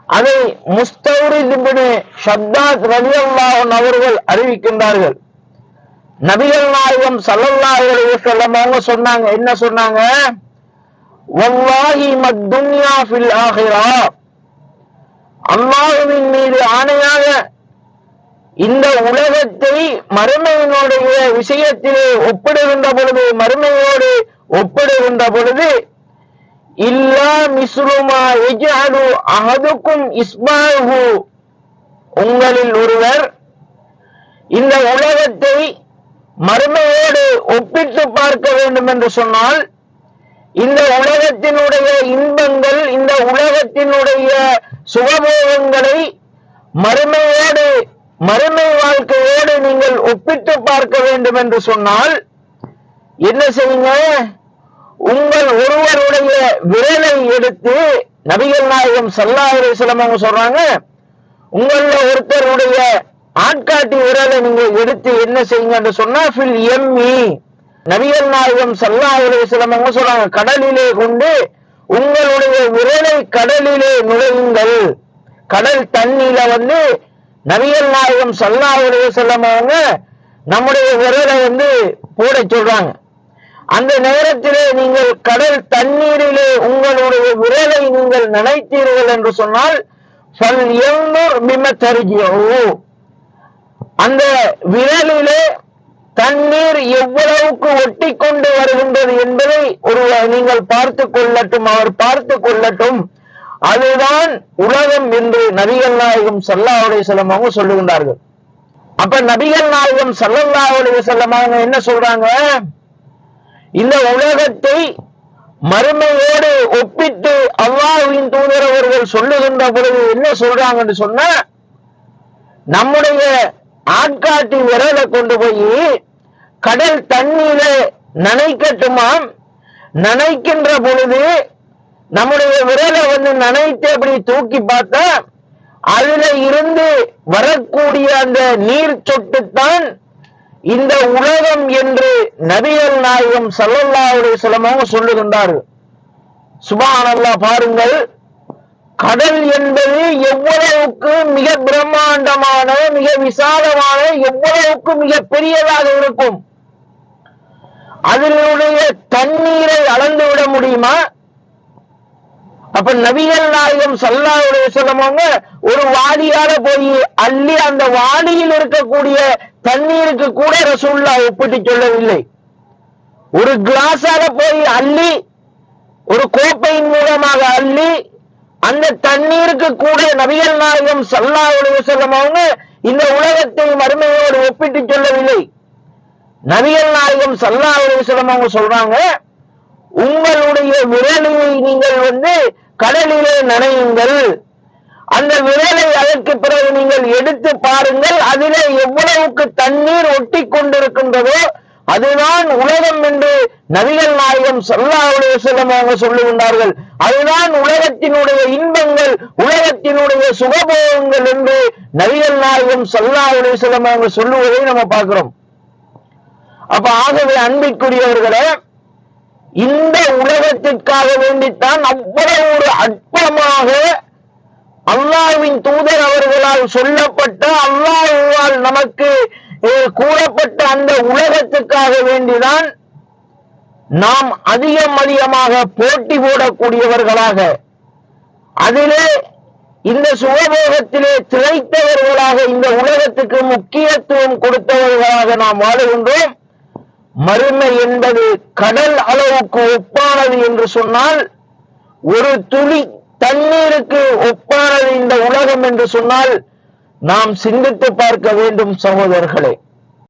அதை முஸ்தௌரித் இப்னு ஷத்தாத் ரலியல்லாஹு அன்ஹு அவர்கள் அறிவிக்கின்றார்கள். நபிகள் நாயகம் ஸல்லல்லாஹு அலைஹி வஸல்லம் அவங்க சொன்னாங்க, என்ன சொன்னாங்க? வல்லாஹி மத்துன்யா ஃபில் ஆகிரா, அல்லாஹ்வின் மீது ஆணையாக இந்த உலகத்தை மறுமையினுடைய விஷயத்திலே ஒப்பிடுகின்ற பொழுது, மறுமையோடு ஒப்பிடுகின்ற பொழுது, இல்லா மிஸ்லுமா யஜ்அலு அஹதுக்கும் இஸ்பாஹு, உங்களில் ஒருவர் இந்த உலகத்தை மறுமையோடு ஒப்பிட்டு பார்க்க வேண்டும் என்று சொன்னால், இந்த உலகத்தினுடைய இன்பங்கள், இந்த உலகத்தினுடைய சுகபோகங்களை மறுமையோடு, மறுமை வாழ்க்கையோடு நீங்கள் ஒப்பிட்டு பார்க்க வேண்டும் என்று சொன்னால் என்ன செய்யுங்க? உங்கள் ஒருவருடைய விரலை எடுத்து, நபிகள் நாயகம் ஸல்லல்லாஹு அலைஹி வஸல்லம் அவங்க சொல்றாங்க, உங்கள ஒருத்தருடைய ஆட்காட்டி விரலை நீங்க எடுத்து என்ன செய்யுங்க என்று சொன்னா ஃபில் யம்மி, நபிகள் நாயகம் ஸல்லல்லாஹு அலைஹி வஸல்லம் அவங்க சொல்றாங்க, கடலிலே கொண்டு உங்களுடைய விரலை கடலிலே நுழையுங்கள். கடல் தண்ணியில நபிகள் நாயகம் ஸல்லல்லாஹு அலைஹி வஸல்லம் அவங்க நம்முடைய விரலை போட சொல்றாங்க. அந்த நேரத்திலே நீங்கள் கடல் தண்ணீரிலே உங்களுடைய விரலை நீங்கள் நினைத்தீர்கள் என்று சொன்னால் அந்த விரலிலே தண்ணீர் எவ்வளவுக்கு ஒட்டி கொண்டு வருகின்றது என்பதை நீங்கள் பார்த்து கொள்ளட்டும், அவர் பார்த்து கொள்ளட்டும், அதுதான் உலகம் என்று நபிகள் நாயகம் ஸல்லல்லாஹு அலைஹி வஸல்லம் அவங்க சொல்லுகின்றார்கள். அப்ப நபிகள் நாயகம் ஸல்லல்லாஹு அலைஹி வஸல்லம் அவங்க என்ன சொல்றாங்க? இந்த உலகத்தை மறுமையோடு ஒப்பிட்டு அல்லாஹ்வின் தூதர் அவர்கள் சொல்லுகின்ற பொழுது என்ன சொல்றாங்கன்னு சொன்னா, நம்முடைய ஆட்காட்டி விரலை கொண்டு போய் கடல் தண்ணீர நனைக்கட்டுமாம். நனைக்கின்ற பொழுது நம்முடைய விரலை நனைத்து அப்படி தூக்கி பார்த்தா அதுல இருந்து வரக்கூடிய அந்த நீர் சொட்டுத்தான் இந்த உலகம் என்று நபிகள் நாயகம் ஸல்லல்லாஹு அலைஹி வஸல்லம் அவங்க சொல்லுகின்றார்கள். சுப்ஹானல்லாஹ், பாருங்கள், கடல் என்பது எவ்வளவுக்கு மிக பிரம்மாண்டமான, மிக விசாலமான, எவ்வளவுக்கு மிக பெரியதாக இருக்கும். அதனுடைய தண்ணீரை அளந்து விட முடியுமா? அப்ப நபிகள் நாயகம் ஸல்லல்லாஹு அலைஹி வஸல்லம் அவங்க ஒரு வாளியால போய் அள்ளி அந்த வாளியில் இருக்கக்கூடிய தண்ணீருக்கு கூட ரசூலுல்லாஹ் ஒப்பிட்டு சொல்லவில்லை. ஒரு கிளாஸால போய் அள்ளி, ஒரு கோப்பையின் மூலமாக அள்ளி அந்த தண்ணீருக்கு கூட நபிகள் நாயகம் ஸல்லல்லாஹு அலைஹி வஸல்லம் அவங்க இந்த உலகத்தை மறுமையோடு ஒப்பிட்டு சொல்லவில்லை. நபிகள் நாயகம் ஸல்லல்லாஹு அலைஹி வஸல்லம் அவங்க சொல்றாங்க, உங்களுடைய விரலை நீங்கள் கடலிலே நனையுங்கள். அந்த விரலை அதற்கு பிறகு நீங்கள் எடுத்து பாருங்கள், அதிலே எவ்வளவுக்கு தண்ணீர் ஒட்டி கொண்டிருக்கின்றதோ அதுதான் உலகம் என்று நபிகள் நாயகம் ஸல்லல்லாஹு அலைஹி வஸல்லம் அவங்க சொல்லுகின்றார்கள். அதுதான் உலகத்தினுடைய இன்பங்கள், உலகத்தினுடைய சுகபோகங்கள் என்று நபிகள் நாயகம் ஸல்லல்லாஹு அலைஹி வஸல்லம் அவங்க சொல்லுவதை நம்ம பார்க்கிறோம். அப்ப ஆகவே அன்பிற்குரியவர்களே, இந்த உலகத்திற்காக வேண்டித்தான் அவ்வளவு ஒரு அற்பமாக அல்லாஹ்வின் தூதர் அவர்களால் சொல்லப்பட்ட, அல்லாஹ்வால் நமக்கு கூறப்பட்ட அந்த உலகத்துக்காக வேண்டிதான் நாம் அதிகமாக போட்டி போடக்கூடியவர்களாக, அதிலே இந்த சுகபோகத்திலே திளைத்தவர்களாக, இந்த உலகத்துக்கு முக்கியத்துவம் கொடுத்தவர்களாக நாம் வாழுகின்றோம். மறுமை என்பது கடல் அளவுக்கு ஒப்பானது என்று சொன்னால், ஒரு துளி தண்ணீருக்கு ஒப்பானது இந்த உலகம் என்று சொன்னால் நாம் சிந்தித்து பார்க்க வேண்டும் சகோதரர்களே.